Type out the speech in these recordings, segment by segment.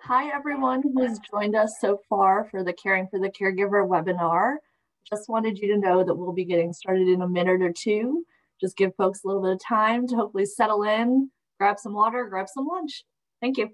Hi, everyone who's joined us so far for the Caring for the Caregiver webinar. Just wanted you to know that we'll be getting started in a minute or two. Just give folks a little bit of time to hopefully settle in, grab some water, grab some lunch. Thank you.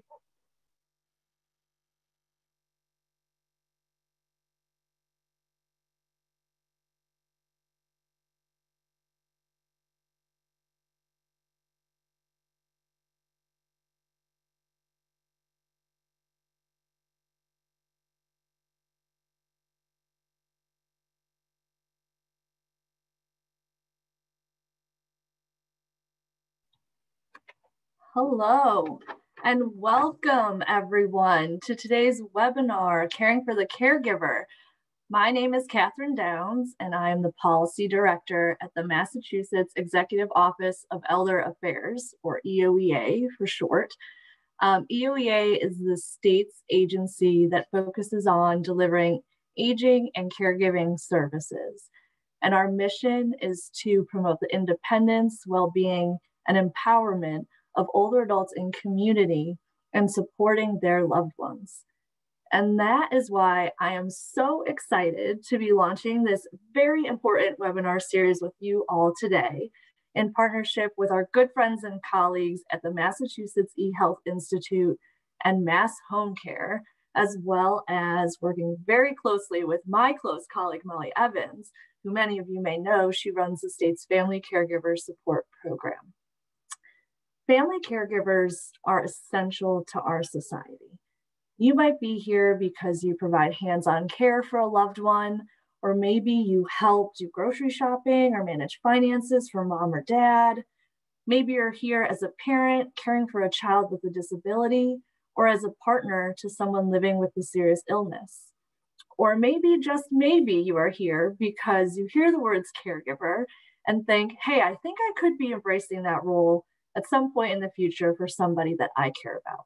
Hello, and welcome everyone to today's webinar, Caring for the Caregiver. My name is Kathryn Downs, and I am the Policy Director at the Massachusetts Executive Office of Elder Affairs, or EOEA for short. EOEA is the state's agency that focuses on delivering aging and caregiving services. And our mission is to promote the independence, well-being, and empowerment of older adults in community and supporting their loved ones. And that is why I am so excited to be launching this very important webinar series with you all today in partnership with our good friends and colleagues at the Massachusetts eHealth Institute and Mass Home Care, as well as working very closely with my close colleague, Molly Evans, who many of you may know. She runs the state's Family Caregiver Support Program. Family caregivers are essential to our society. You might be here because you provide hands-on care for a loved one, or maybe you help do grocery shopping or manage finances for mom or dad. Maybe you're here as a parent caring for a child with a disability, or as a partner to someone living with a serious illness. Or maybe, just maybe, you are here because you hear the words caregiver and think, hey, I think I could be embracing that role at some point in the future for somebody that I care about.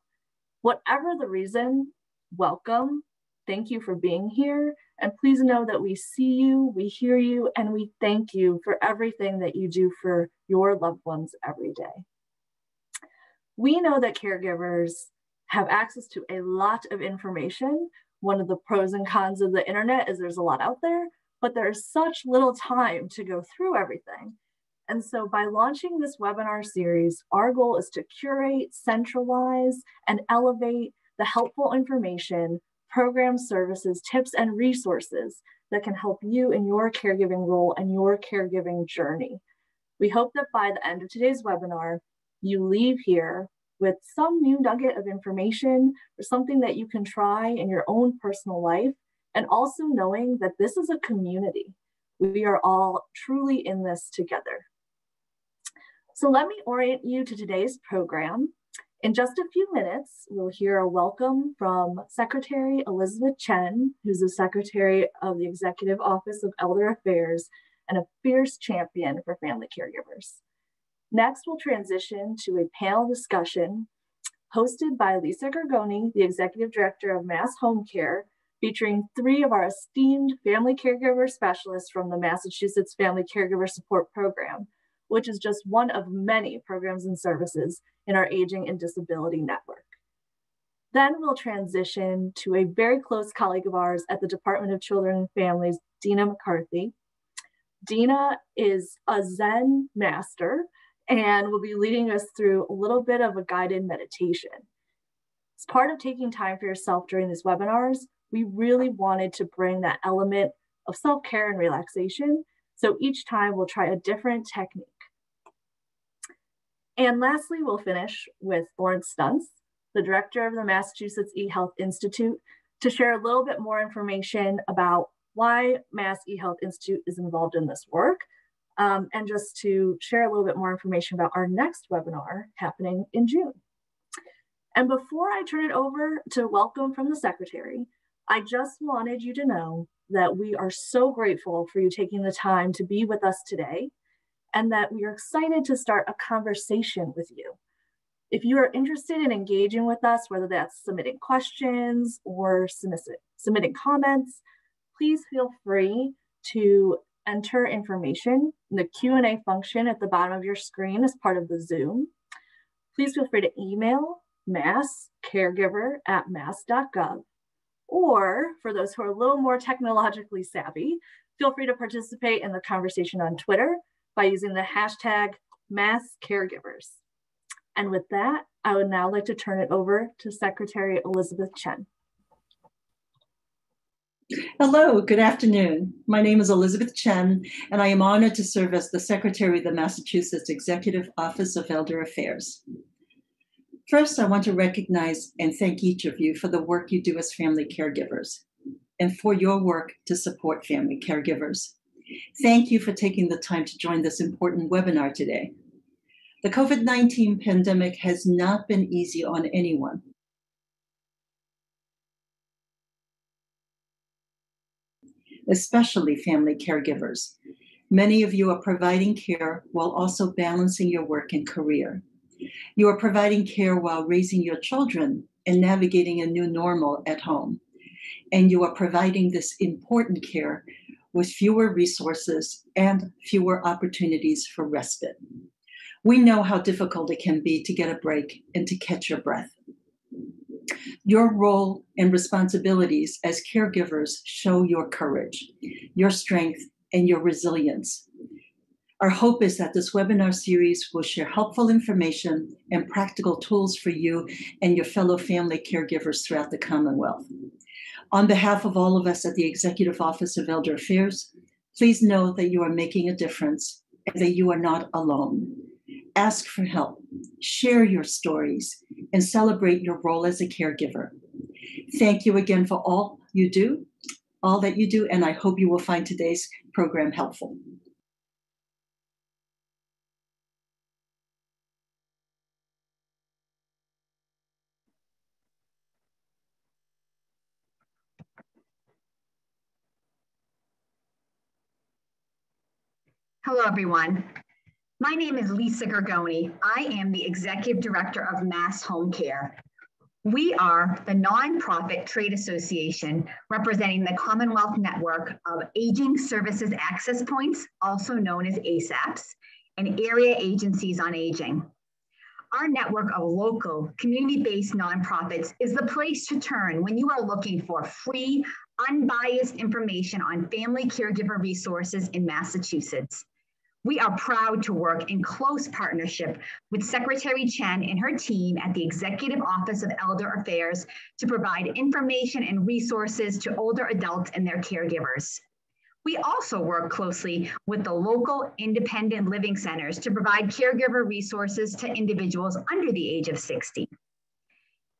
Whatever the reason, welcome. Thank you for being here. And please know that we see you, we hear you, and we thank you for everything that you do for your loved ones every day. We know that caregivers have access to a lot of information. One of the pros and cons of the internet is there's a lot out there, but there's such little time to go through everything. And so by launching this webinar series, our goal is to curate, centralize, and elevate the helpful information, programs, services, tips, and resources that can help you in your caregiving role and your caregiving journey. We hope that by the end of today's webinar, you leave here with some new nugget of information or something that you can try in your own personal life, and also knowing that this is a community. We are all truly in this together. So let me orient you to today's program. In just a few minutes, we'll hear a welcome from Secretary Elizabeth Chen, who's the Secretary of the Executive Office of Elder Affairs and a fierce champion for family caregivers. Next, we'll transition to a panel discussion hosted by Lisa Gargoni, the Executive Director of Mass Home Care, featuring 3 of our esteemed family caregiver specialists from the Massachusetts Family Caregiver Support Program, which is just one of many programs and services in our Aging and Disability Network. Then we'll transition to a very close colleague of ours at the Department of Children and Families, Dina McCarthy. Dina is a Zen master and will be leading us through a little bit of a guided meditation. As part of taking time for yourself during these webinars, we really wanted to bring that element of self-care and relaxation. So each time we'll try a different technique. And lastly, we'll finish with Laurance Stuntz, the director of the Massachusetts eHealth Institute, to share a little bit more information about why Mass eHealth Institute is involved in this work, and just to share a little bit more information about our next webinar happening in June. And before I turn it over to welcome from the Secretary, I just wanted you to know that we are so grateful for you taking the time to be with us today, and that we are excited to start a conversation with you. If you are interested in engaging with us, whether that's submitting questions or submitting comments, please feel free to enter information in the Q&A function at the bottom of your screen as part of the Zoom. Please feel free to email masscaregiver@mass.gov. Or for those who are a little more technologically savvy, feel free to participate in the conversation on Twitter by using the hashtag #MassCaregivers. And with that, I would now like to turn it over to Secretary Elizabeth Chen. Hello, good afternoon. My name is Elizabeth Chen, and I am honored to serve as the Secretary of the Massachusetts Executive Office of Elder Affairs. First, I want to recognize and thank each of you for the work you do as family caregivers and for your work to support family caregivers. Thank you for taking the time to join this important webinar today. The COVID-19 pandemic has not been easy on anyone. Especially family caregivers. Many of you are providing care while also balancing your work and career. You are providing care while raising your children and navigating a new normal at home. And you are providing this important care with fewer resources and fewer opportunities for respite. We know how difficult it can be to get a break and to catch your breath. Your role and responsibilities as caregivers show your courage, your strength, and your resilience. Our hope is that this webinar series will share helpful information and practical tools for you and your fellow family caregivers throughout the Commonwealth. On behalf of all of us at the Executive Office of Elder Affairs, please know that you are making a difference and that you are not alone. Ask for help, share your stories, and celebrate your role as a caregiver. Thank you again for all that you do, and I hope you will find today's program helpful. Hello, everyone. My name is Lisa Gorgoni. I am the Executive Director of Mass Home Care. We are the nonprofit trade association representing the Commonwealth Network of Aging Services Access Points, also known as ASAPs, and Area Agencies on Aging. Our network of local, community-based nonprofits is the place to turn when you are looking for free, unbiased information on family caregiver resources in Massachusetts. We are proud to work in close partnership with Secretary Chen and her team at the Executive Office of Elder Affairs to provide information and resources to older adults and their caregivers. We also work closely with the local independent living centers to provide caregiver resources to individuals under the age of 60.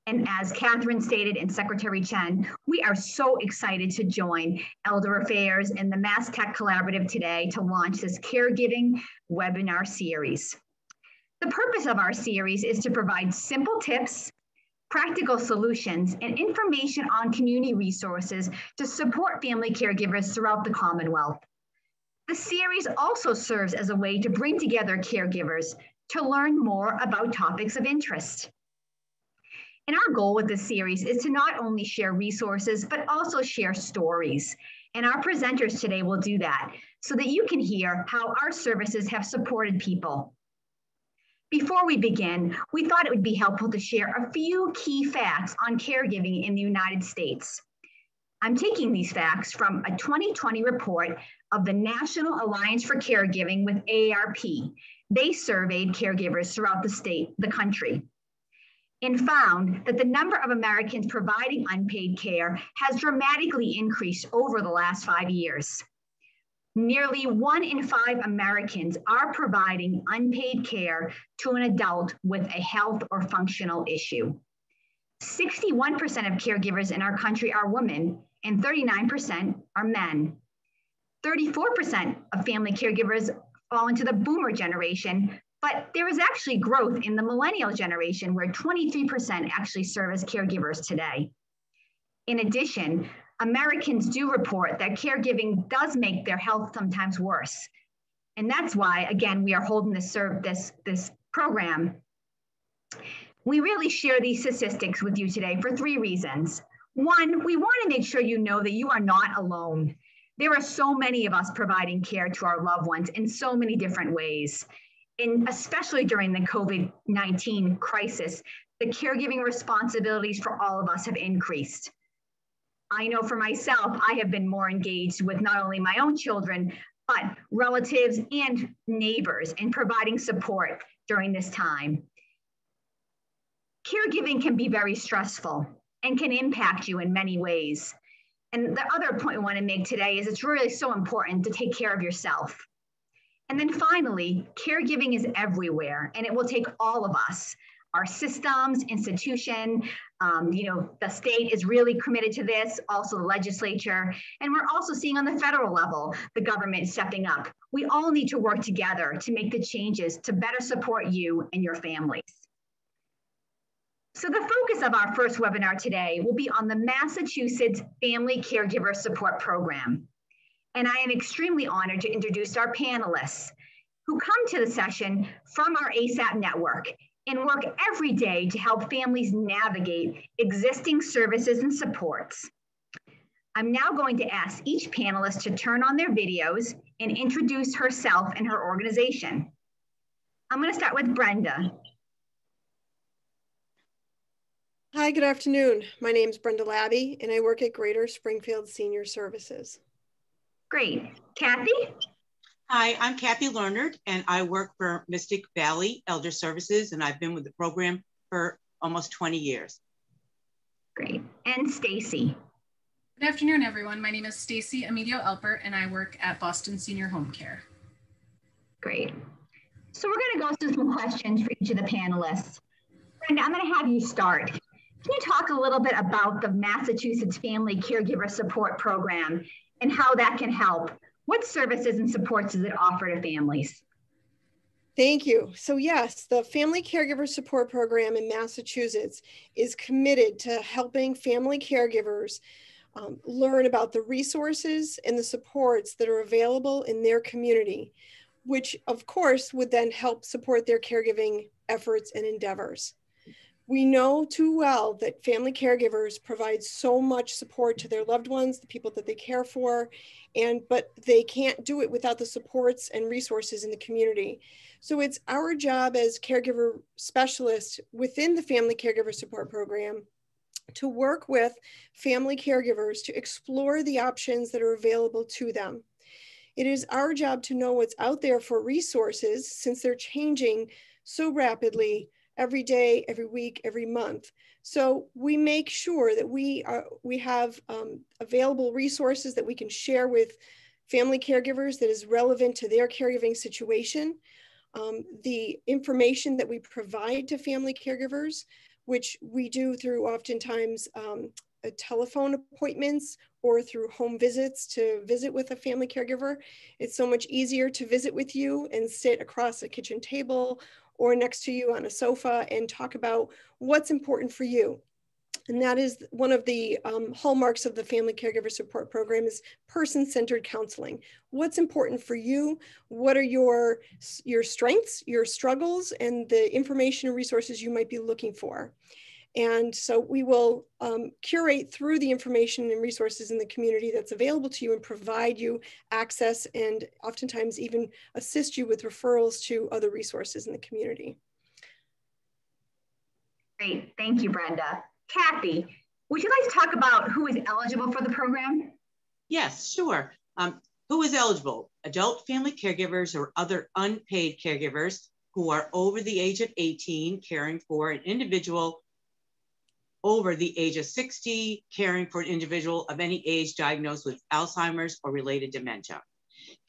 And as Kathryn stated and Secretary Chen, we are so excited to join Elder Affairs and the Mass Tech Collaborative today to launch this caregiving webinar series. The purpose of our series is to provide simple tips, practical solutions, and information on community resources to support family caregivers throughout the Commonwealth. The series also serves as a way to bring together caregivers to learn more about topics of interest. And our goal with this series is to not only share resources, but also share stories. And our presenters today will do that so that you can hear how our services have supported people. Before we begin, we thought it would be helpful to share a few key facts on caregiving in the United States. I'm taking these facts from a 2020 report of the National Alliance for Caregiving with AARP. They surveyed caregivers throughout the country, and found that the number of Americans providing unpaid care has dramatically increased over the last 5 years. Nearly 1 in 5 Americans are providing unpaid care to an adult with a health or functional issue. 61% of caregivers in our country are women, and 39% are men. 34% of family caregivers fall into the boomer generation, but there is actually growth in the millennial generation where 23% actually serve as caregivers today. In addition, Americans do report that caregiving does make their health sometimes worse. And that's why, again, we are holding this program. We really share these statistics with you today for 3 reasons. One, we want to make sure you know that you are not alone. There are so many of us providing care to our loved ones in so many different ways. And especially during the COVID-19 crisis, the caregiving responsibilities for all of us have increased. I know for myself, I have been more engaged with not only my own children, but relatives and neighbors in providing support during this time. Caregiving can be very stressful and can impact you in many ways. And the other point I want to make today is it's really so important to take care of yourself. And then finally, caregiving is everywhere, and it will take all of us, our systems, institution, the state is really committed to this, also the legislature, and we're also seeing on the federal level, the government stepping up. We all need to work together to make the changes to better support you and your families. So the focus of our first webinar today will be on the Massachusetts Family Caregiver Support Program. And I am extremely honored to introduce our panelists who come to the session from our ASAP network and work every day to help families navigate existing services and supports. I'm now going to ask each panelist to turn on their videos and introduce herself and her organization. I'm going to start with Brenda. Hi, good afternoon. My name is Brenda Labby, and I work at Greater Springfield Senior Services. Great. Kathy? Hi, I'm Kathy Leonard, and I work for Mystic Valley Elder Services, and I've been with the program for almost 20 years. Great. And Stacy? Good afternoon, everyone. My name is Stacy Amidio Alpert, and I work at Boston Senior Home Care. Great. So we're going to go through some questions for each of the panelists. Brenda, I'm going to have you start. Can you talk a little bit about the Massachusetts Family Caregiver Support Program and how that can help? What services and supports does it offer to families? Thank you. So yes, the Family Caregiver Support Program in Massachusetts is committed to helping family caregivers learn about the resources and the supports that are available in their community, which of course would then help support their caregiving efforts and endeavors. We know too well that family caregivers provide so much support to their loved ones, the people that they care for, but they can't do it without the supports and resources in the community. So it's our job as caregiver specialists within the Family Caregiver Support Program to work with family caregivers to explore the options that are available to them. It is our job to know what's out there for resources, since they're changing so rapidly every day, every week, every month. So we make sure that we have available resources that we can share with family caregivers that is relevant to their caregiving situation. The information that we provide to family caregivers, which we do through oftentimes telephone appointments or through home visits to visit with a family caregiver. It's so much easier to visit with you and sit across a kitchen table or next to you on a sofa and talk about what's important for you. And that is one of the hallmarks of the Family Caregiver Support Program is person-centered counseling. What's important for you? What are your strengths, your struggles, and the information and resources you might be looking for? And so we will curate through the information and resources in the community that's available to you and provide you access and oftentimes even assist you with referrals to other resources in the community. Great, thank you, Brenda. Kathy, would you like to talk about who is eligible for the program? Yes, sure. Who is eligible? Adult family caregivers or other unpaid caregivers who are over the age of 18, caring for an individual over the age of 60, caring for an individual of any age diagnosed with Alzheimer's or related dementia.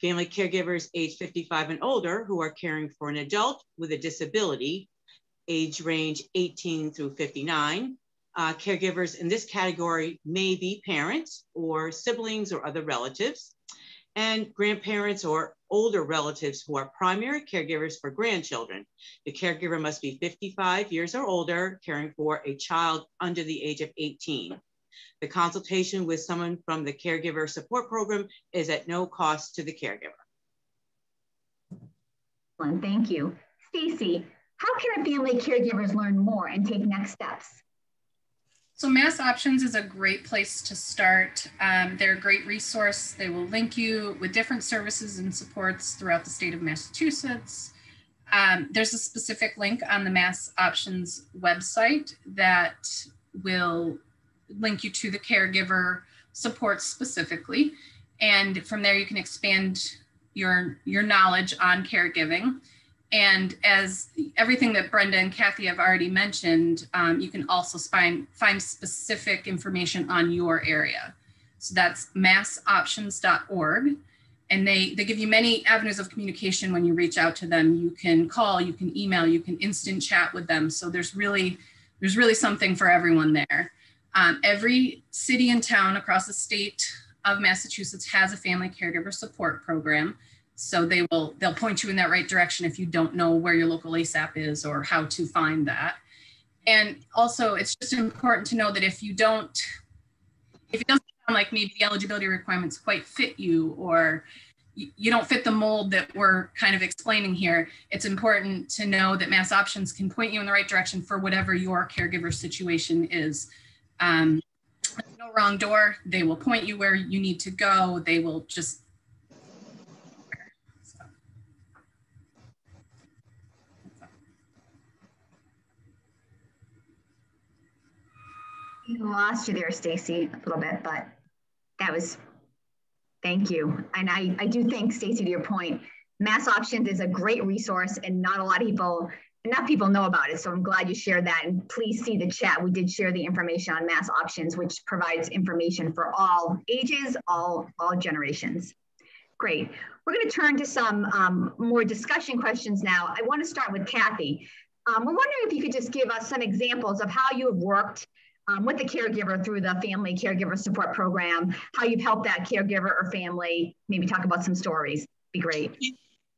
Family caregivers age 55 and older who are caring for an adult with a disability, age range 18 through 59. Caregivers in this category may be parents or siblings or other relatives, and grandparents or older relatives who are primary caregivers for grandchildren. The caregiver must be 55 years or older, caring for a child under the age of 18. The consultation with someone from the Caregiver Support Program is at no cost to the caregiver. Thank you. Stacy, how can family caregivers learn more and take next steps? So Mass Options is a great place to start. They're a great resource. They will link you with different services and supports throughout the state of Massachusetts. There's a specific link on the Mass Options website that will link you to the caregiver support specifically. And from there, you can expand your knowledge on caregiving. And as everything that Brenda and Kathy have already mentioned, you can also find specific information on your area. So that's massoptions.org. And they give you many avenues of communication when you reach out to them. You can call, you can email, you can instant chat with them. So there's really something for everyone there. Every city and town across the state of Massachusetts has a family caregiver support program. So they'll point you in that right direction if you don't know where your local ASAP is or how to find that. And also it's just important to know that if it doesn't sound like maybe the eligibility requirements quite fit you, or you don't fit the mold that we're kind of explaining here, it's important to know that Mass Options can point you in the right direction for whatever your caregiver situation is. There's no wrong door. They will point you where you need to go. They will just. We lost you there, Stacy, a little bit, but that was, thank you. And I do think, Stacy, to your point, Mass Options is a great resource and not a lot of people, enough people know about it. So I'm glad you shared that. And please see the chat. We did share the information on Mass Options, which provides information for all ages, all generations. Great. We're going to turn to some more discussion questions now. I want to start with Kathy. We're wondering if you could just give us some examples of how you have worked with the caregiver through the Family Caregiver Support Program, how you've helped that caregiver or family, maybe talk about some stories. Be great.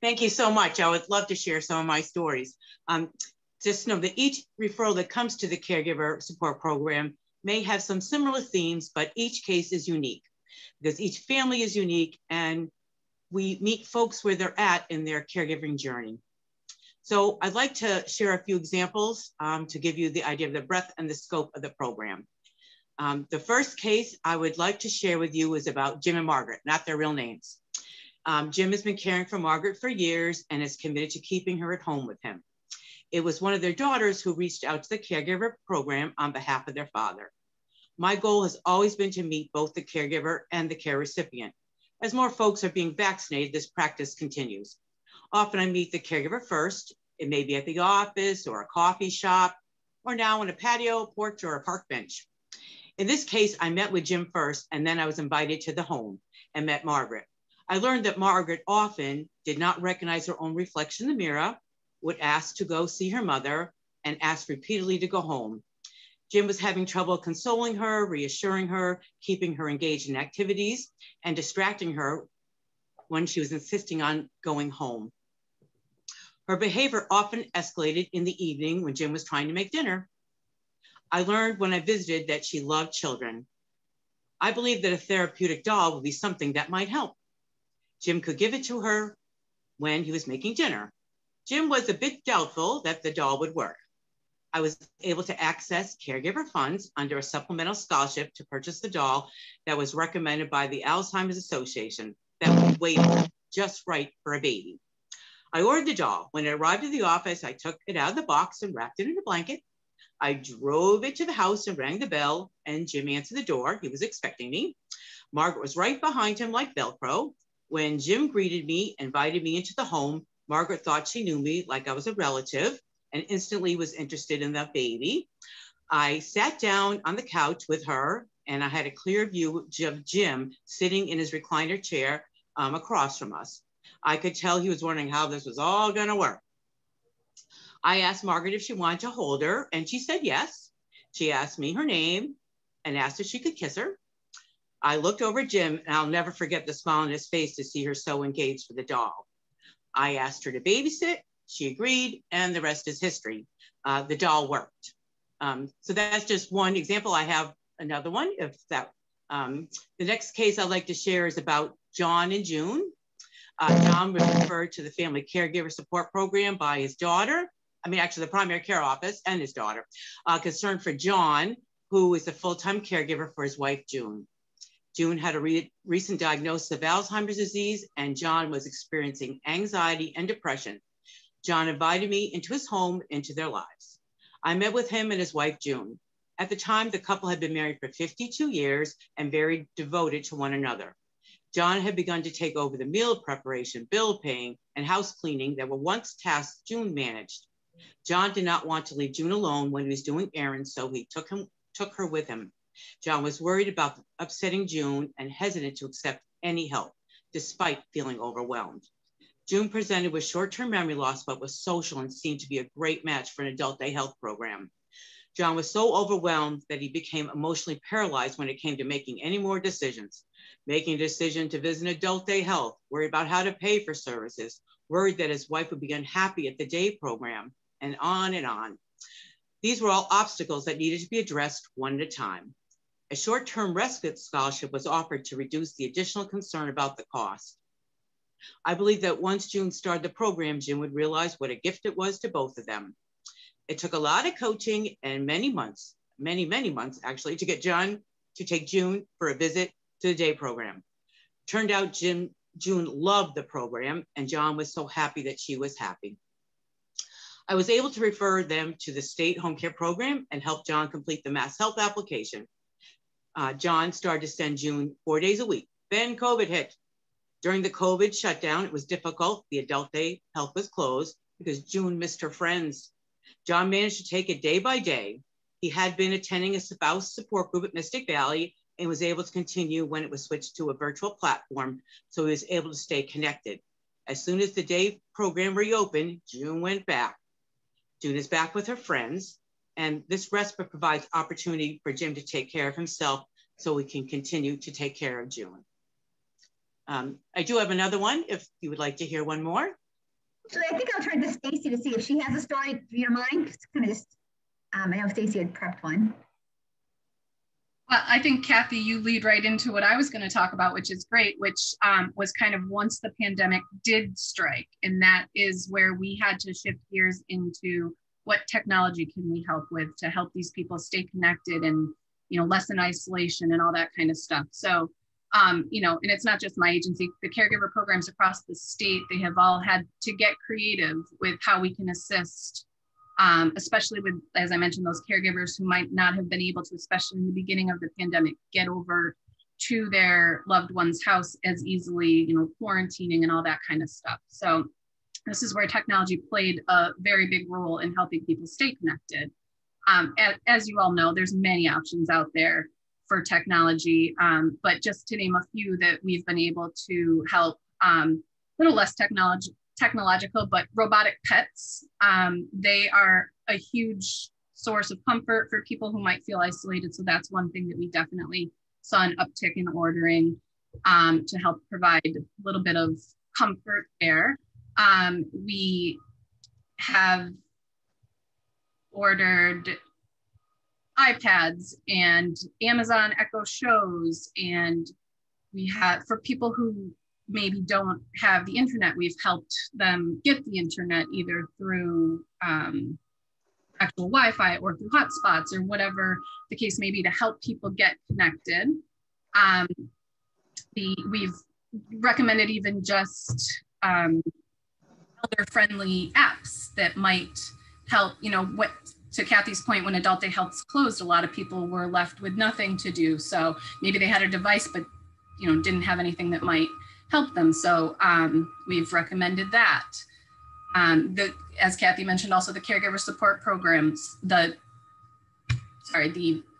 Thank you so much. I would love to share some of my stories. Just know that each referral that comes to the Caregiver Support Program may have some similar themes, but each case is unique because each family is unique and we meet folks where they're at in their caregiving journey. So I'd like to share a few examples to give you the idea of the breadth and the scope of the program. The first case I would like to share with you is about Jim and Margaret, not their real names. Jim has been caring for Margaret for years and is committed to keeping her at home with him. It was one of their daughters who reached out to the caregiver program on behalf of their father. My goal has always been to meet both the caregiver and the care recipient. As more folks are being vaccinated, this practice continues. Often I meet the caregiver first. It may be at the office or a coffee shop, or now on a patio, porch, or a park bench. In this case, I met with Jim first, and then I was invited to the home and met Margaret. I learned that Margaret often did not recognize her own reflection in the mirror, would ask to go see her mother, and asked repeatedly to go home. Jim was having trouble consoling her, reassuring her, keeping her engaged in activities, and distracting her when she was insisting on going home. Her behavior often escalated in the evening when Jim was trying to make dinner. I learned when I visited that she loved children. I believed that a therapeutic doll would be something that might help. Jim could give it to her when he was making dinner. Jim was a bit doubtful that the doll would work. I was able to access caregiver funds under a supplemental scholarship to purchase the doll that was recommended by the Alzheimer's Association that would weight just right for a baby. I ordered the doll. When it arrived at the office, I took it out of the box and wrapped it in a blanket. I drove it to the house and rang the bell, and Jim answered the door. He was expecting me. Margaret was right behind him like Velcro. When Jim greeted me, invited me into the home, Margaret thought she knew me like I was a relative and instantly was interested in the baby. I sat down on the couch with her and I had a clear view of Jim sitting in his recliner chair across from us. I could tell he was wondering how this was all gonna work. I asked Margaret if she wanted to hold her and she said yes. She asked me her name and asked if she could kiss her. I looked over at Jim and I'll never forget the smile on his face to see her so engaged with the doll. I asked her to babysit, she agreed, and the rest is history. The doll worked. So that's just one example. I have another one. The next case I'd like to share is about John and June. John was referred to the Family Caregiver Support Program by his daughter. Actually the primary care office and his daughter. Concerned for John, who is a full-time caregiver for his wife, June. June had a recent diagnosis of Alzheimer's disease, and John was experiencing anxiety and depression. John invited me into his home, into their lives. I met with him and his wife, June. At the time, the couple had been married for 52 years and very devoted to one another. John had begun to take over the meal preparation, bill paying, and house cleaning that were once tasks June managed. John did not want to leave June alone when he was doing errands, so he took her with him. John was worried about upsetting June and hesitant to accept any help, despite feeling overwhelmed. June presented with short-term memory loss, but was social and seemed to be a great match for an adult day health program. John was so overwhelmed that he became emotionally paralyzed when it came to making any more decisions. Making a decision to visit adult day health, worried about how to pay for services, worried that his wife would be unhappy at the day program, and on and on. These were all obstacles that needed to be addressed one at a time. A short-term respite scholarship was offered to reduce the additional concern about the cost. I believe that once June started the program, June would realize what a gift it was to both of them. It took a lot of coaching and many months actually, to get John to take June for a visit to the day program. Turned out June loved the program, and John was so happy that she was happy. I was able to refer them to the state home care program and help John complete the Mass Health application. John started to send June 4 days a week. Then COVID hit. During the COVID shutdown, it was difficult. The adult day health was closed because June missed her friends. John managed to take it day by day. He had been attending a spouse support group at Mystic Valley and was able to continue when it was switched to a virtual platform, so he was able to stay connected. As soon as the day program reopened, June went back. June is back with her friends, and this respite provides opportunity for Jim to take care of himself so we can continue to take care of June. I do have another one if you would like to hear one more. Actually, I think I'll turn to Stacy to see if she has a story, if you don't mind. I know Stacy had prepped one. Well, I think, Kathy, you lead right into what I was going to talk about, which is great, which was kind of once the pandemic did strike. And that is where we had to shift gears into what technology can we help with to help these people stay connected and, lessen isolation and all that kind of stuff. So, and it's not just my agency, the caregiver programs across the state, they have all had to get creative with how we can assist, especially with, as I mentioned, those caregivers who might not have been able to, especially in the beginning of the pandemic, get over to their loved one's house as easily, quarantining and all that kind of stuff. So this is where technology played a very big role in helping people stay connected. As you all know, there's many options out there for technology, but just to name a few that we've been able to help, a little less technological, but robotic pets. They are a huge source of comfort for people who might feel isolated. So that's one thing that we definitely saw an uptick in ordering to help provide a little bit of comfort there. We have ordered iPads and Amazon Echo Shows, and we have, for people who maybe don't have the internet, we've helped them get the internet either through actual Wi-Fi or through hotspots or whatever the case may be to help people get connected. We've recommended even just elder-friendly apps that might help, what, to Kathy's point, when adult day health's closed, a lot of people were left with nothing to do. So maybe they had a device, but didn't have anything that might help them. So we've recommended that. As Kathy mentioned, also the caregiver support programs, the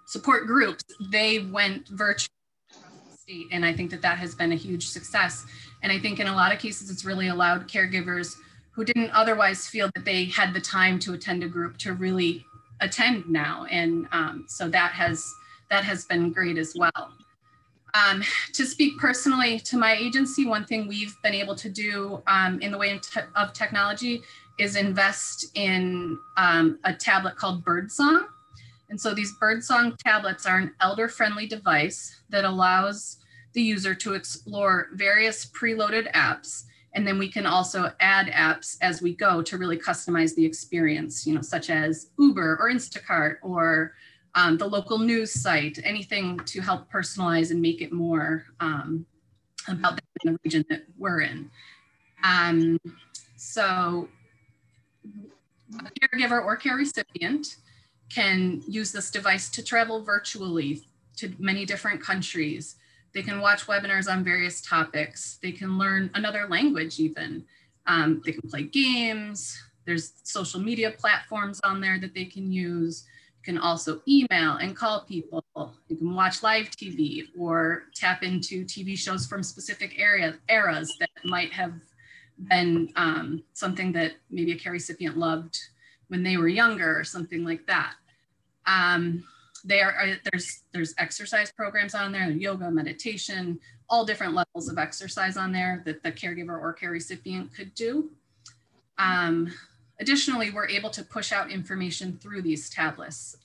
support groups, they went virtual across the state. And I think that has been a huge success. And I think in a lot of cases, it's really allowed caregivers who didn't otherwise feel that they had the time to attend a group to really attend now. And so that has been great as well. To speak personally to my agency, one thing we've been able to do in the way of technology is invest in a tablet called Birdsong. And so these Birdsong tablets are an elder-friendly device that allows the user to explore various preloaded apps. And then we can also add apps as we go to really customize the experience, such as Uber or Instacart or the local news site, anything to help personalize and make it more about the region that we're in. So A caregiver or care recipient can use this device to travel virtually to many different countries. They can watch webinars on various topics. They can learn another language even. They can play games. There's social media platforms on there that they can use. You can also email and call people. You can watch live TV or tap into TV shows from specific eras that might have been something that maybe a care recipient loved when they were younger or something like that. There's exercise programs on there, yoga, meditation, all different levels of exercise on there that the caregiver or care recipient could do. Additionally, we're able to push out information through these tablets,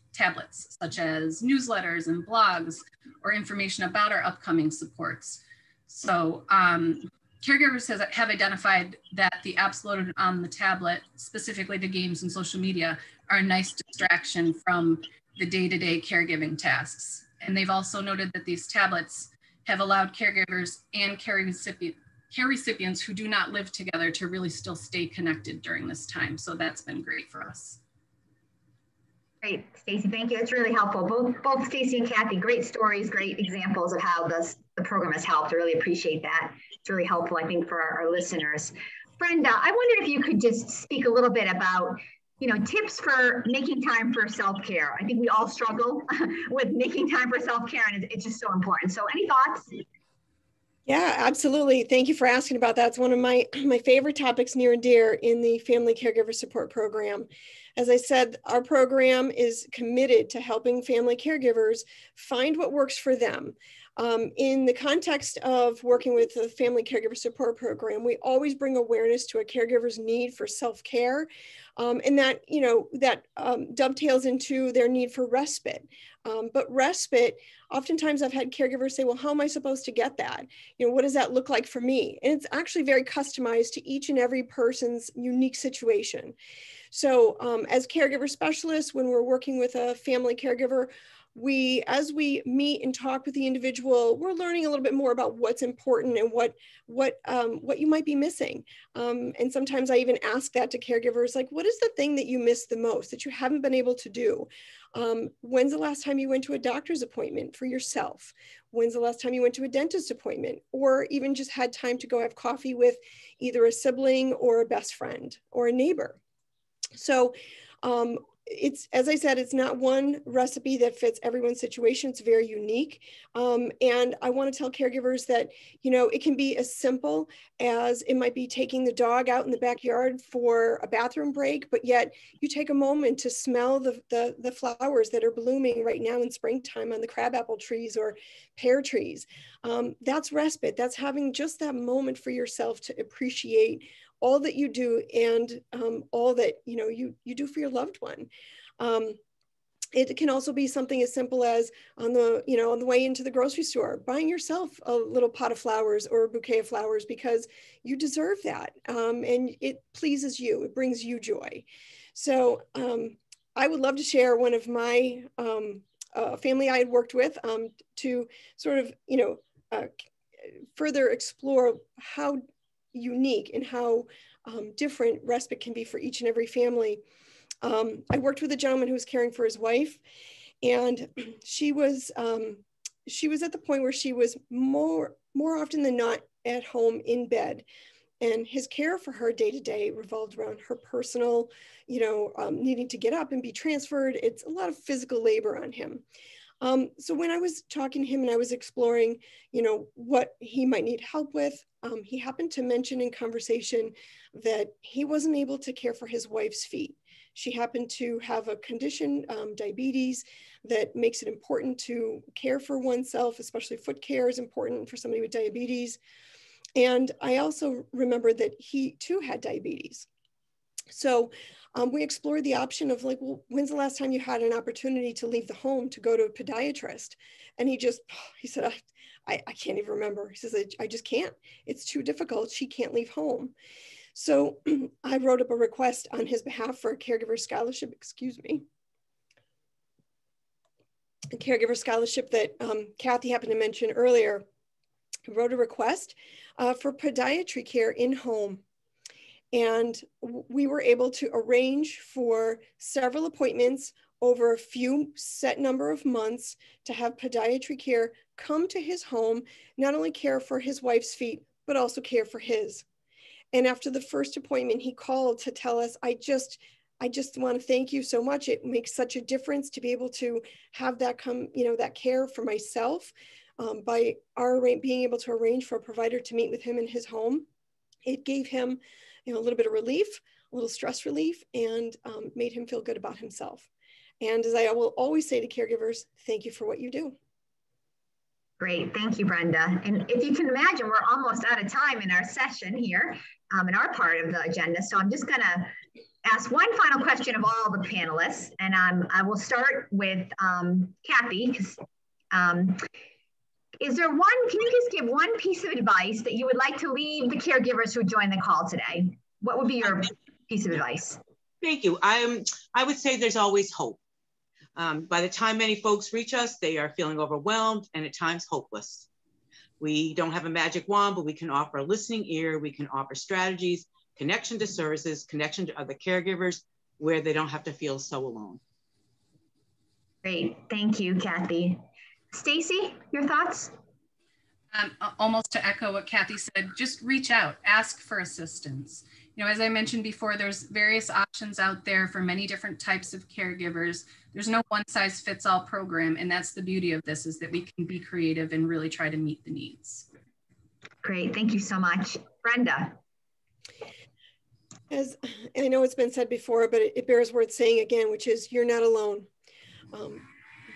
such as newsletters and blogs or information about our upcoming supports. So caregivers have identified that the apps loaded on the tablet, specifically the games and social media, are a nice distraction from the day-to-day caregiving tasks. And they've also noted that these tablets have allowed caregivers and care recipients who do not live together to really still stay connected during this time. So that's been great for us. Great, Stacy, thank you. It's really helpful. Both Stacy and Kathy, great stories, great examples of how the program has helped. I really appreciate that. It's really helpful, I think, for our listeners. Brenda, I wondered if you could just speak a little bit about, tips for making time for self-care. I think we all struggle with making time for self-care, and it's just so important. So any thoughts? Yeah, absolutely. Thank you for asking about that. It's one of my favorite topics, near and dear, in the Family Caregiver Support Program. As I said, our program is committed to helping family caregivers find what works for them. In the context of working with the Family Caregiver Support Program, we always bring awareness to a caregiver's need for self-care, and that dovetails into their need for respite. But respite, oftentimes I've had caregivers say, well, how am I supposed to get that? What does that look like for me? And it's actually very customized to each and every person's unique situation. So as caregiver specialists, when we're working with a family caregiver, as we meet and talk with the individual, we're learning a little bit more about what's important and what you might be missing. And sometimes I even ask that to caregivers, like, what is the thing that you miss the most that you haven't been able to do? When's the last time you went to a doctor's appointment for yourself? When's the last time you went to a dentist appointment, or even just had time to go have coffee with either a sibling or a best friend or a neighbor? So it's, as I said, it's not one recipe that fits everyone's situation. It's very unique. And I want to tell caregivers that, it can be as simple as it might be taking the dog out in the backyard for a bathroom break, but yet you take a moment to smell the flowers that are blooming right now in springtime on the crabapple trees or pear trees. That's respite. That's having just that moment for yourself to appreciate all that you do and all that you do for your loved one. It can also be something as simple as on the way into the grocery store, buying yourself a little pot of flowers or a bouquet of flowers because you deserve that, and it pleases you. It brings you joy. So I would love to share one of my family I had worked with to sort of further explore how unique and how different respite can be for each and every family. I worked with a gentleman who was caring for his wife, and she was at the point where she was more often than not at home in bed, and his care for her day to day revolved around her personal, needing to get up and be transferred. It's a lot of physical labor on him. So when I was talking to him and I was exploring, what he might need help with, he happened to mention in conversation that he wasn't able to care for his wife's feet. She happened to have a condition, diabetes, that makes it important to care for oneself, especially foot care is important for somebody with diabetes. And I also remembered that he too had diabetes. So we explored the option of like, well, when's the last time you had an opportunity to leave the home to go to a podiatrist? And he said, I can't even remember. He says, I just can't. It's too difficult. She can't leave home. So I wrote up a request on his behalf for a caregiver scholarship, a caregiver scholarship that Kathy happened to mention earlier. I wrote a request for podiatry care in home. And we were able to arrange for several appointments over a few set number of months to have podiatry care come to his home, not only care for his wife's feet, but also care for his. And after the first appointment, he called to tell us, I just want to thank you so much. It makes such a difference to be able to have that that care for myself by being able to arrange for a provider to meet with him in his home. It gave him a little bit of relief, a little stress relief, and made him feel good about himself. And as I will always say to caregivers, thank you for what you do. Great, thank you, Brenda. And if you can imagine, we're almost out of time in our session here, in our part of the agenda. So I'm just gonna ask one final question of all the panelists, and I will start with Kathy, because is there can you just give one piece of advice that you would like to leave the caregivers who joined the call today? What would be your piece of advice? Thank you. I would say there's always hope. By the time many folks reach us, they are feeling overwhelmed and at times hopeless. We don't have a magic wand, but we can offer a listening ear. We can offer strategies, connection to services, connection to other caregivers where they don't have to feel so alone. Great, thank you, Kathy. Stacy, your thoughts? Almost to echo what Kathy said, just reach out, ask for assistance. As I mentioned before, there's various options out there for many different types of caregivers. There's no one size fits all program. And that's the beauty of this, is that we can be creative and really try to meet the needs. Great, thank you so much. Brenda. As I know it's been said before, but it bears worth saying again, which is you're not alone.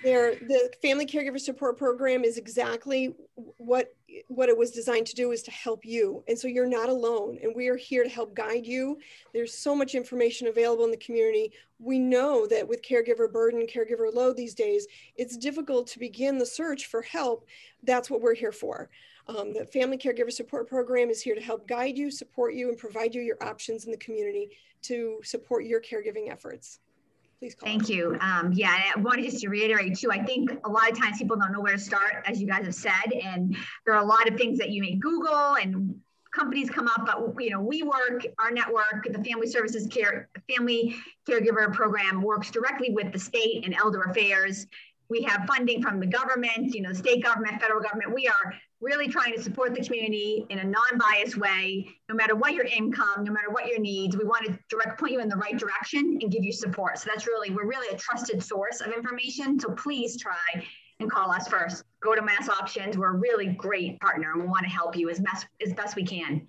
The Family Caregiver Support Program is exactly what it was designed to do, is to help you. And so you're not alone, and we are here to help guide you. There's so much information available in the community. We know that with caregiver burden, caregiver load these days, it's difficult to begin the search for help. That's what we're here for. The Family Caregiver Support Program is here to help guide you, support you, and provide you your options in the community to support your caregiving efforts. Please call. Thank you. Yeah, I wanted just to reiterate too, I think a lot of times people don't know where to start, as you guys have said, and there are a lot of things that you may Google and companies come up, but we work, our network, the Family Caregiver Program works directly with the state and elder affairs. We have funding from the government, the state government, federal government. We are really trying to support the community in a non-biased way, no matter what your income, no matter what your needs. We want to point you in the right direction and give you support. So we're really a trusted source of information. So please try and call us first. Go to Mass Options. We're a really great partner, and we want to help you as best we can.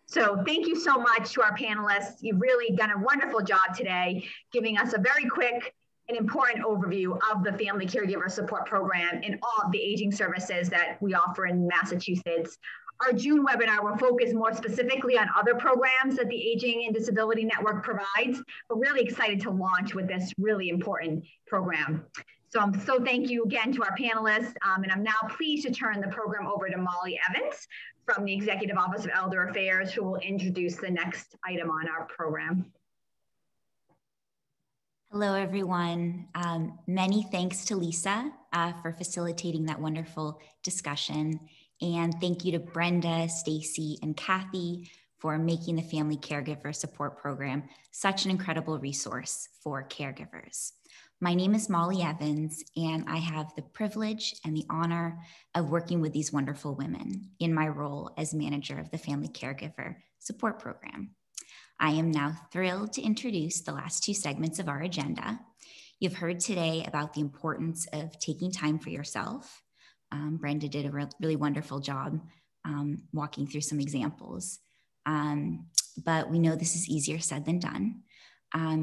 So thank you so much to our panelists. You've really done a wonderful job today, giving us a very quick an important overview of the Family Caregiver Support Program and all of the aging services that we offer in Massachusetts. Our June webinar will focus more specifically on other programs that the Aging and Disability Network provides. We're really excited to launch with this really important program. So thank you again to our panelists. And I'm now pleased to turn the program over to Molly Evans from the Executive Office of Elder Affairs, who will introduce the next item on our program. Hello, everyone. Many thanks to Lisa for facilitating that wonderful discussion. And thank you to Brenda, Stacy, and Kathy for making the Family Caregiver Support Program such an incredible resource for caregivers. My name is Molly Evans, and I have the privilege and the honor of working with these wonderful women in my role as manager of the Family Caregiver Support Program. I am now thrilled to introduce the last two segments of our agenda. You've heard today about the importance of taking time for yourself. Brenda did a really wonderful job walking through some examples, but we know this is easier said than done.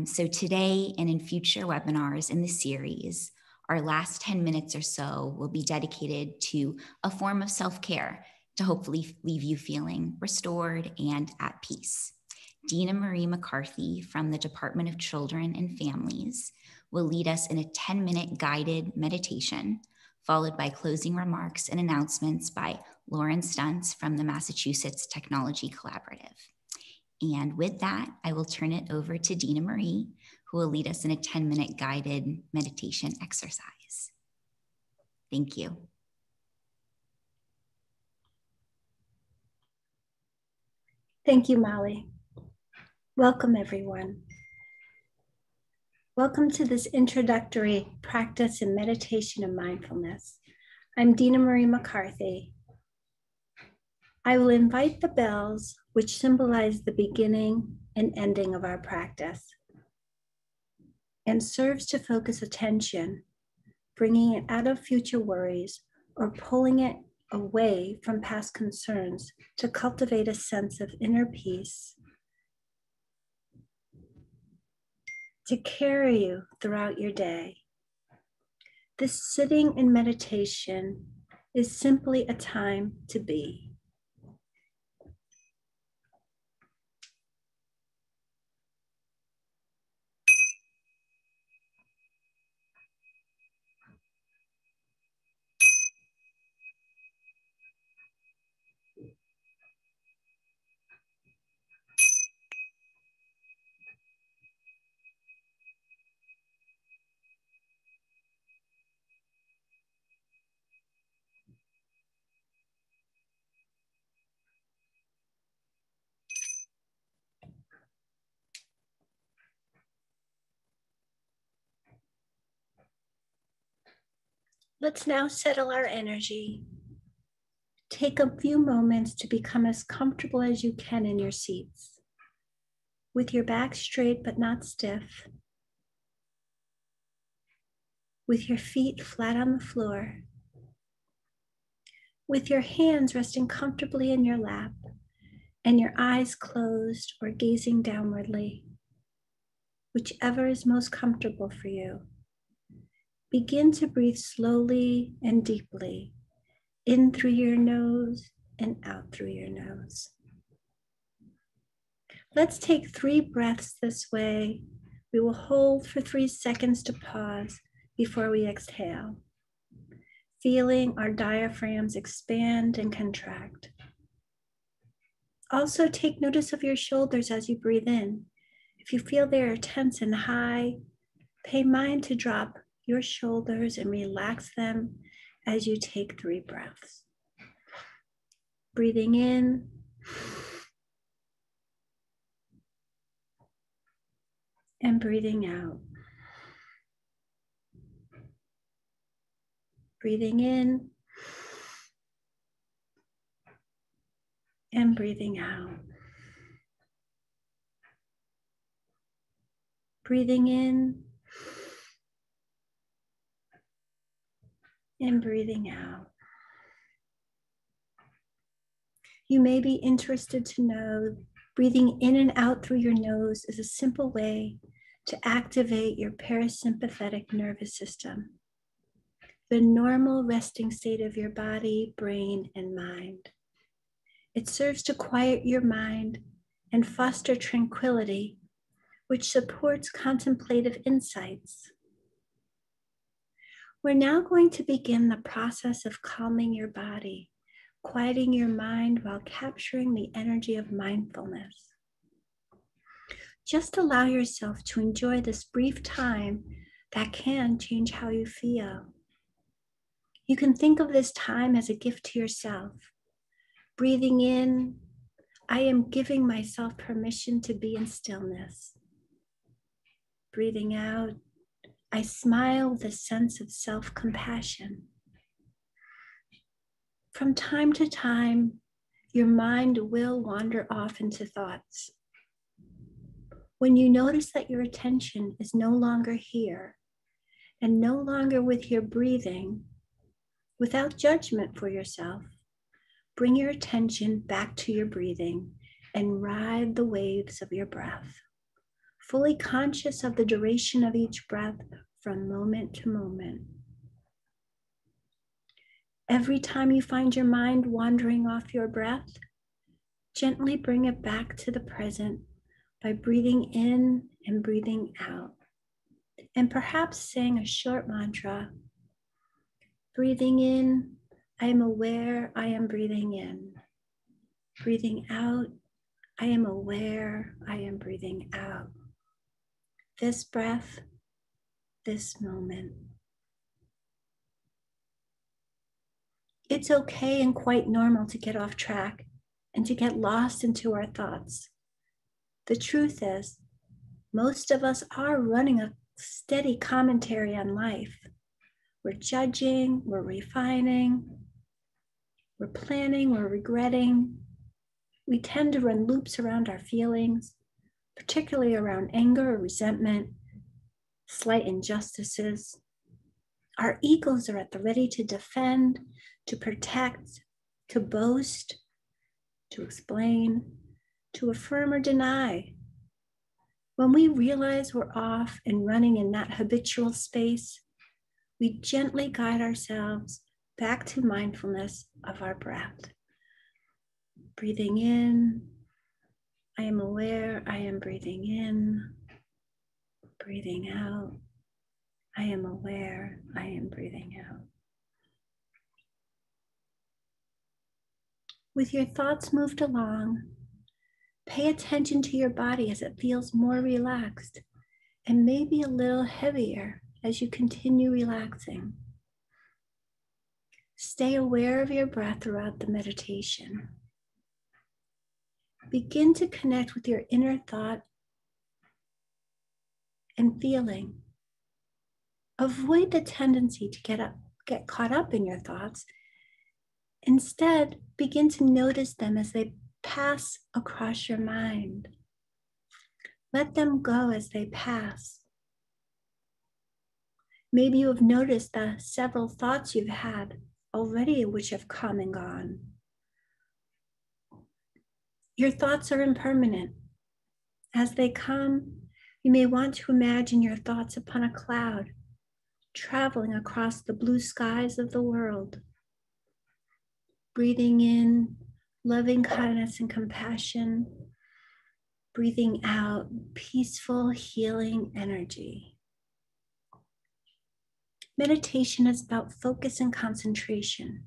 So today and in future webinars in the series, our last 10 minutes or so will be dedicated to a form of self-care to hopefully leave you feeling restored and at peace. Dinamarie McCarthy from the Department of Children and Families will lead us in a 10-minute guided meditation, followed by closing remarks and announcements by Laurance Stuntz from the Massachusetts Technology Collaborative. And with that, I will turn it over to Dinamarie, who will lead us in a 10-minute guided meditation exercise. Thank you. Thank you, Molly. Welcome, everyone. Welcome to this introductory practice in meditation and mindfulness. I'm Dinamarie McCarthy. I will invite the bells, which symbolize the beginning and ending of our practice, and serves to focus attention, bringing it out of future worries or pulling it away from past concerns to cultivate a sense of inner peace, to carry you throughout your day. This sitting in meditation is simply a time to be. Let's now settle our energy. Take a few moments to become as comfortable as you can in your seats, with your back straight but not stiff, with your feet flat on the floor, with your hands resting comfortably in your lap, and your eyes closed or gazing downwardly, whichever is most comfortable for you. Begin to breathe slowly and deeply, in through your nose and out through your nose. Let's take 3 breaths this way. We will hold for 3 seconds to pause before we exhale, feeling our diaphragms expand and contract. Also take notice of your shoulders as you breathe in. If you feel they are tense and high, pay mind to drop your shoulders and relax them as you take 3 breaths. Breathing in, and breathing out. Breathing in, and breathing out. Breathing in, and breathing out. You may be interested to know breathing in and out through your nose is a simple way to activate your parasympathetic nervous system, the normal resting state of your body, brain, and mind. It serves to quiet your mind and foster tranquility, which supports contemplative insights. We're now going to begin the process of calming your body, quieting your mind while capturing the energy of mindfulness. Just allow yourself to enjoy this brief time that can change how you feel. You can think of this time as a gift to yourself. Breathing in, I am giving myself permission to be in stillness. Breathing out, I smile with a sense of self-compassion. From time to time, your mind will wander off into thoughts. When you notice that your attention is no longer here and no longer with your breathing, without judgment for yourself, bring your attention back to your breathing and ride the waves of your breath, fully conscious of the duration of each breath from moment to moment. Every time you find your mind wandering off your breath, gently bring it back to the present by breathing in and breathing out, and perhaps saying a short mantra. Breathing in, I am aware I am breathing in. Breathing out, I am aware I am breathing out. This breath, this moment. It's okay and quite normal to get off track and to get lost into our thoughts. The truth is, most of us are running a steady commentary on life. We're judging, we're refining, we're planning, we're regretting. We tend to run loops around our feelings, particularly around anger or resentment, slight injustices. Our egos are at the ready to defend, to protect, to boast, to explain, to affirm or deny. When we realize we're off and running in that habitual space, we gently guide ourselves back to mindfulness of our breath. Breathing in, I am aware, I am breathing in. Breathing out, I am aware, I am breathing out. With your thoughts moved along, pay attention to your body as it feels more relaxed and maybe a little heavier as you continue relaxing. Stay aware of your breath throughout the meditation. Begin to connect with your inner thought and feeling. Avoid the tendency to get caught up in your thoughts. Instead, begin to notice them as they pass across your mind. Let them go as they pass. Maybe you have noticed the several thoughts you've had already which have come and gone. Your thoughts are impermanent. As they come, you may want to imagine your thoughts upon a cloud, traveling across the blue skies of the world. Breathing in loving kindness and compassion. Breathing out peaceful, healing energy. Meditation is about focus and concentration,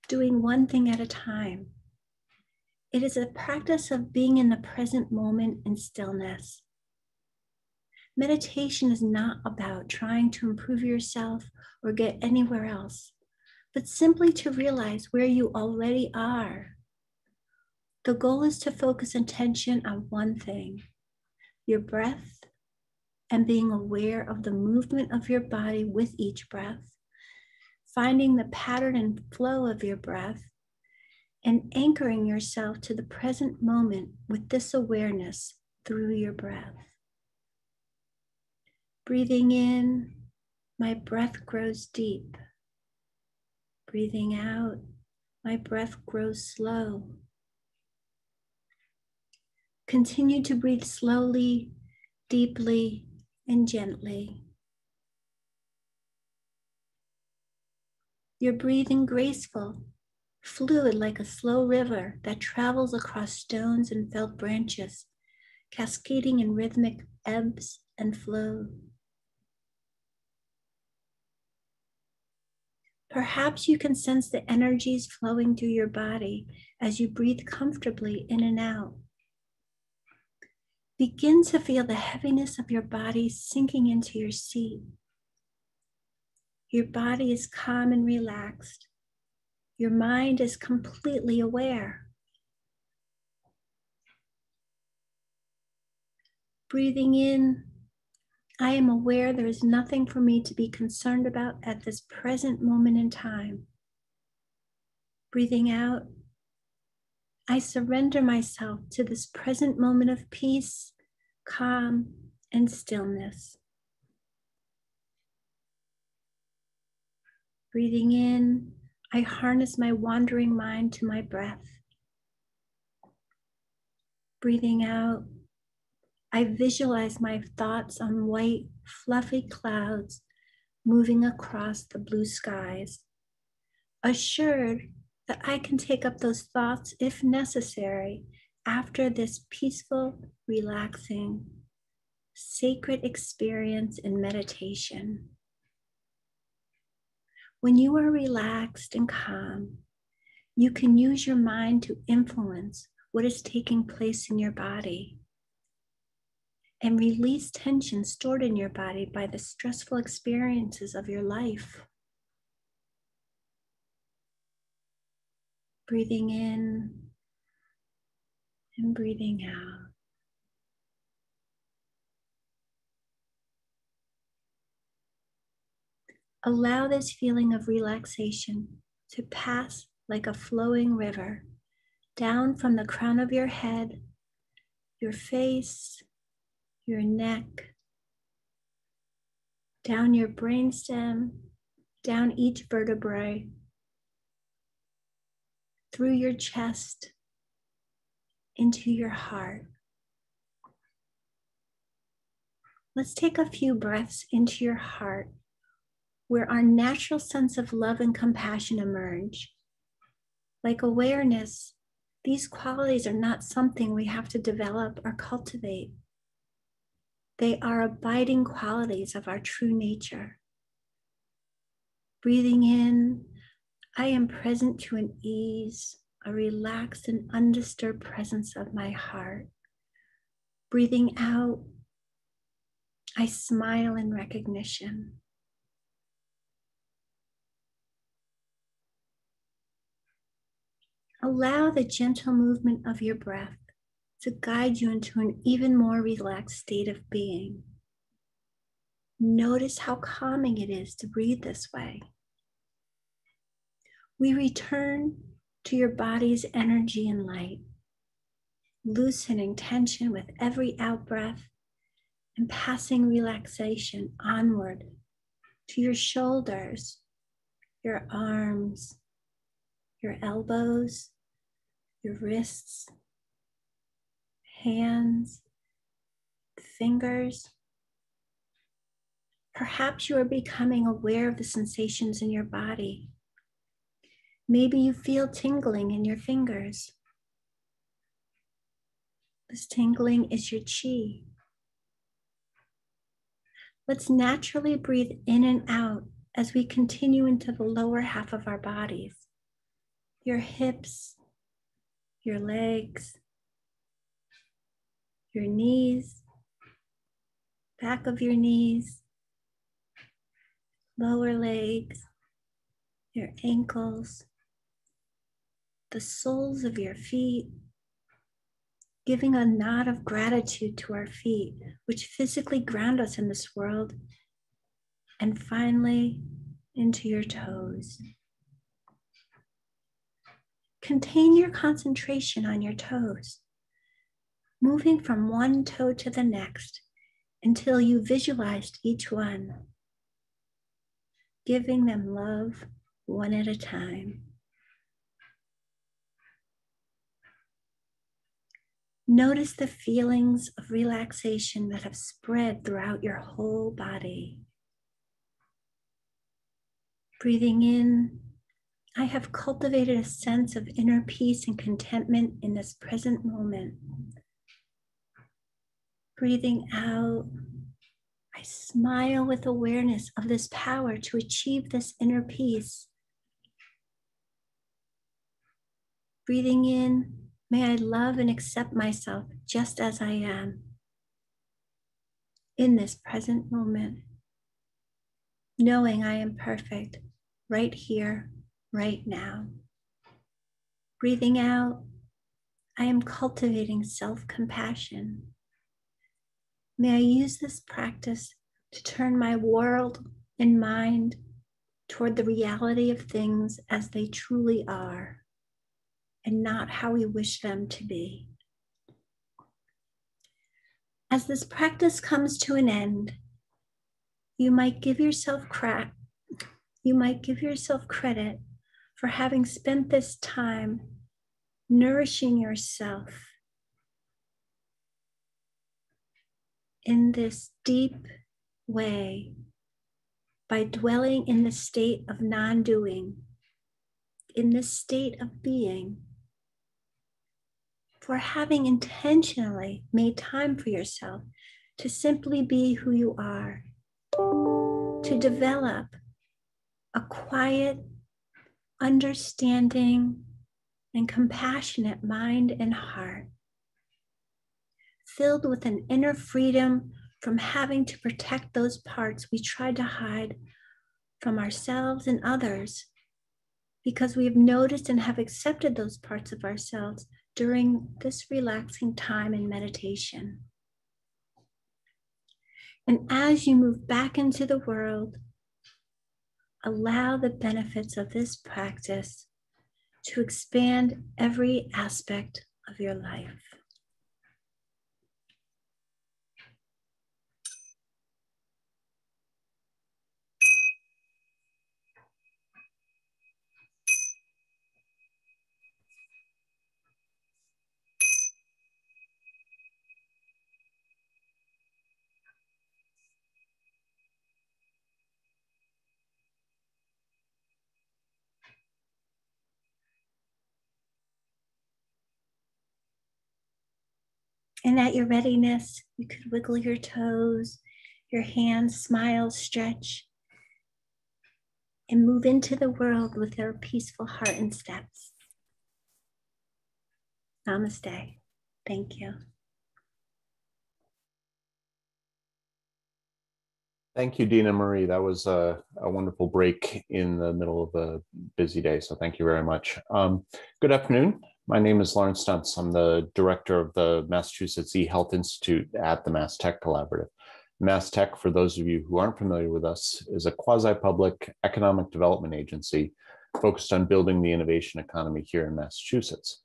doing one thing at a time. It is a practice of being in the present moment in stillness. Meditation is not about trying to improve yourself or get anywhere else, but simply to realize where you already are. The goal is to focus attention on one thing, your breath, and being aware of the movement of your body with each breath, finding the pattern and flow of your breath, and anchoring yourself to the present moment with this awareness through your breath. Breathing in, my breath grows deep. Breathing out, my breath grows slow. Continue to breathe slowly, deeply, and gently. You're breathing graceful, fluid like a slow river that travels across stones and felled branches, cascading in rhythmic ebbs and flows. Perhaps you can sense the energies flowing through your body as you breathe comfortably in and out. Begin to feel the heaviness of your body sinking into your seat. Your body is calm and relaxed. Your mind is completely aware. Breathing in, I am aware there is nothing for me to be concerned about at this present moment in time. Breathing out, I surrender myself to this present moment of peace, calm, and stillness. Breathing in, I harness my wandering mind to my breath. Breathing out, I visualize my thoughts on white, fluffy clouds moving across the blue skies, assured that I can take up those thoughts if necessary after this peaceful, relaxing, sacred experience in meditation. When you are relaxed and calm, you can use your mind to influence what is taking place in your body and release tension stored in your body by the stressful experiences of your life. Breathing in and breathing out. Allow this feeling of relaxation to pass like a flowing river down from the crown of your head, your face, your neck, down your brainstem, down each vertebrae, through your chest, into your heart. Let's take a few breaths into your heart, where our natural sense of love and compassion emerge. Like awareness, these qualities are not something we have to develop or cultivate. They are abiding qualities of our true nature. Breathing in, I am present to an ease, a relaxed and undisturbed presence of my heart. Breathing out, I smile in recognition. Allow the gentle movement of your breath to guide you into an even more relaxed state of being. Notice how calming it is to breathe this way. We return to your body's energy and light, loosening tension with every out-breath and passing relaxation onward to your shoulders, your arms, your elbows, your wrists, hands, fingers. Perhaps you are becoming aware of the sensations in your body. Maybe you feel tingling in your fingers. This tingling is your chi. Let's naturally breathe in and out as we continue into the lower half of our bodies. Your hips, your legs, your knees, back of your knees, lower legs, your ankles, the soles of your feet, giving a nod of gratitude to our feet, which physically ground us in this world, and finally into your toes. Contain your concentration on your toes, moving from one toe to the next until you visualized each one, giving them love one at a time. Notice the feelings of relaxation that have spread throughout your whole body. Breathing in, I have cultivated a sense of inner peace and contentment in this present moment. Breathing out, I smile with awareness of this power to achieve this inner peace. Breathing in, may I love and accept myself just as I am in this present moment, knowing I am perfect right here, right now. Breathing out, I am cultivating self-compassion. May I use this practice to turn my world and mind toward the reality of things as they truly are, and not how we wish them to be. As this practice comes to an end, you might give yourself credit for having spent this time nourishing yourself in this deep way by dwelling in the state of non-doing, in this state of being, for having intentionally made time for yourself to simply be who you are, to develop a quiet, understanding, and compassionate mind and heart, filled with an inner freedom from having to protect those parts we try to hide from ourselves and others, because we have noticed and have accepted those parts of ourselves during this relaxing time in meditation. And as you move back into the world, allow the benefits of this practice to expand every aspect of your life. And at your readiness, you could wiggle your toes, your hands, smile, stretch, and move into the world with your peaceful heart and steps. Namaste. Thank you. Thank you, Dinamarie. That was a wonderful break in the middle of a busy day, so thank you very much. Good afternoon. My name is Laurance Stuntz. I'm the director of the Massachusetts eHealth Institute at the Mass Tech Collaborative. Mass Tech, for those of you who aren't familiar with us, is a quasi-public economic development agency focused on building the innovation economy here in Massachusetts.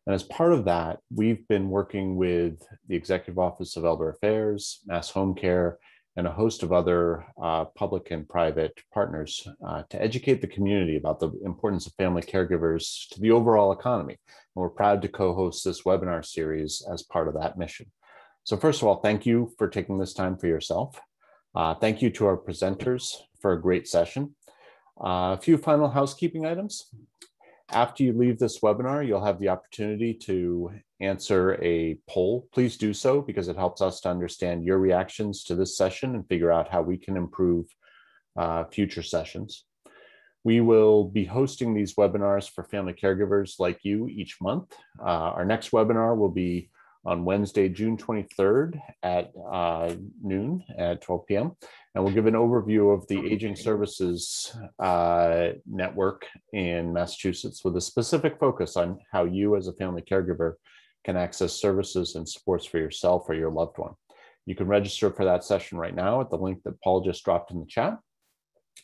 And as part of that, we've been working with the Executive Office of Elder Affairs, Mass Home Care, and a host of other public and private partners to educate the community about the importance of family caregivers to the overall economy. And we're proud to co-host this webinar series as part of that mission. So first of all, thank you for taking this time for yourself. Thank you to our presenters for a great session. A few final housekeeping items. After you leave this webinar, you'll have the opportunity to answer a poll. Please do so because it helps us to understand your reactions to this session and figure out how we can improve future sessions. We will be hosting these webinars for family caregivers like you each month. Our next webinar will be on Wednesday, June 23rd at noon at 12 p.m. And we'll give an overview of the Aging Services Network in Massachusetts with a specific focus on how you as a family caregiver can access services and supports for yourself or your loved one. You can register for that session right now at the link that Paul just dropped in the chat.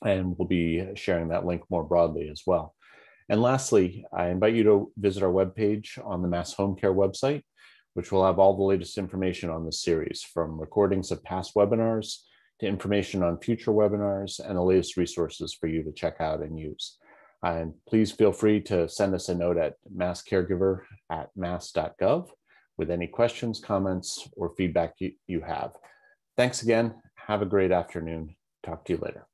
And we'll be sharing that link more broadly as well. And lastly, I invite you to visit our webpage on the Mass Home Care website, which will have all the latest information on this series, from recordings of past webinars to information on future webinars and the latest resources for you to check out and use. And please feel free to send us a note at masscaregiver@mass.gov with any questions, comments, or feedback you have. Thanks again. Have a great afternoon. Talk to you later.